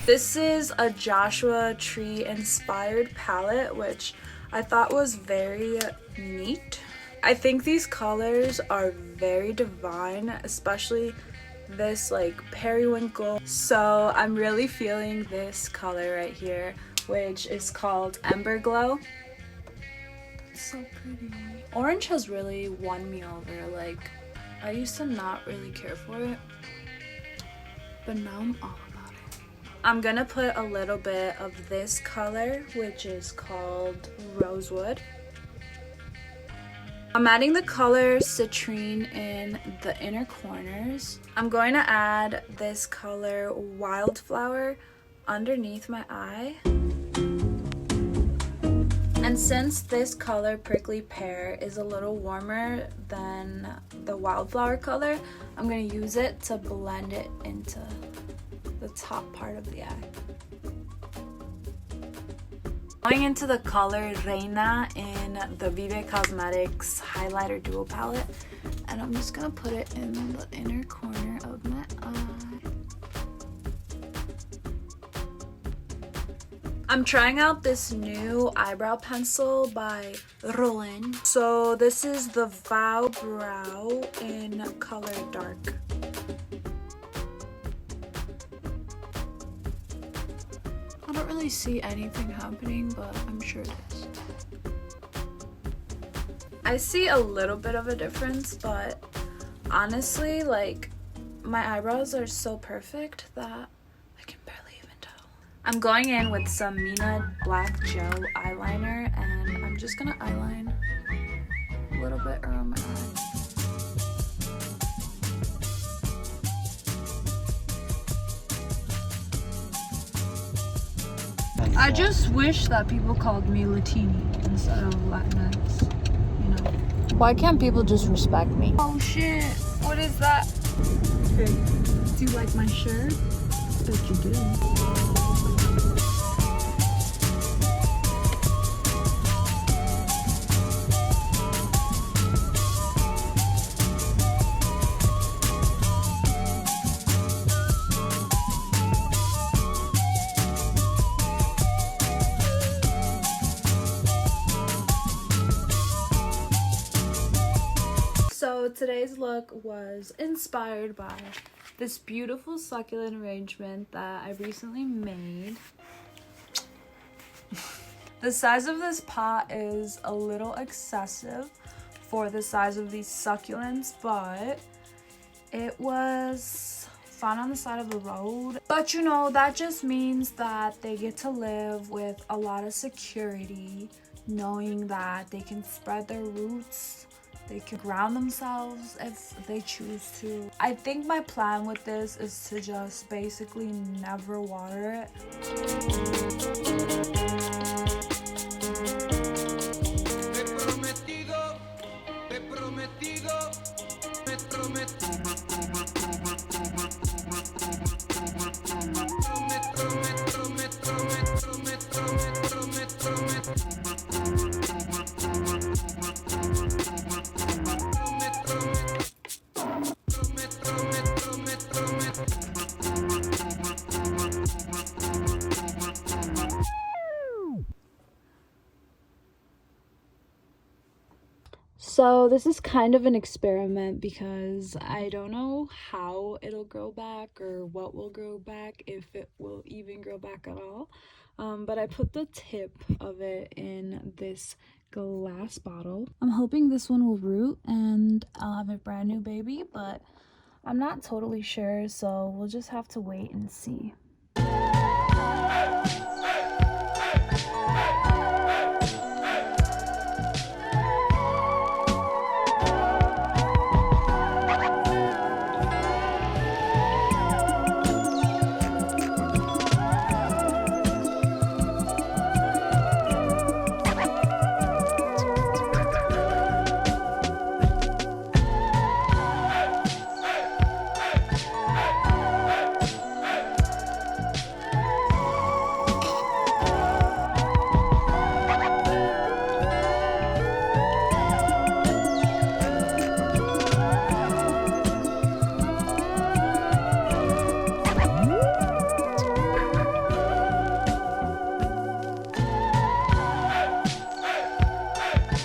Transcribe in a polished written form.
This is a Joshua Tree inspired palette, which I thought was very neat. I think these colors are very divine, especially this like periwinkle. So I'm really feeling this color right here, which is called Ember Glow. It's so pretty. Orange has really won me over. Like, I used to not really care for it, but now I'm all about it. I'm gonna put a little bit of this color, which is called Rosewood. I'm adding the color Citrine in the inner corners. I'm going to add this color Wildflower underneath my eye. And since this color Prickly Pear is a little warmer than the Wildflower color, I'm going to use it to blend it into the top part of the eye. Going into the color Reina in the Vive Cosmetics Highlighter Duo Palette, and I'm just gonna put it in the inner corner of my eye. I'm trying out this new eyebrow pencil by Roland. So this is the Vow Brow in color Dark. I don't really see anything happening, but I'm sure it is. I see a little bit of a difference, but honestly, like, my eyebrows are so perfect that I can barely even tell. I'm going in with some Mina Black Gel eyeliner, and I'm just gonna eyeline a little bit around my eye. I just wish that people called me Latini instead of Latinx, you know. Why can't people just respect me? Oh shit, what is that? Hey, do you like my shirt? Bet you do. So today's look was inspired by this beautiful succulent arrangement that I recently made. The size of this pot is a little excessive for the size of these succulents, but it was found on the side of the road. But you know, that just means that they get to live with a lot of security, knowing that they can spread their roots. They can ground themselves if they choose to. I think my plan with this is to just basically never water it. So this is kind of an experiment because I don't know how it'll grow back or what will grow back, if it will even grow back at all. But I put the tip of it in this glass bottle. I'm hoping this one will root and I'll have a brand new baby, but I'm not totally sure, so we'll just have to wait and see.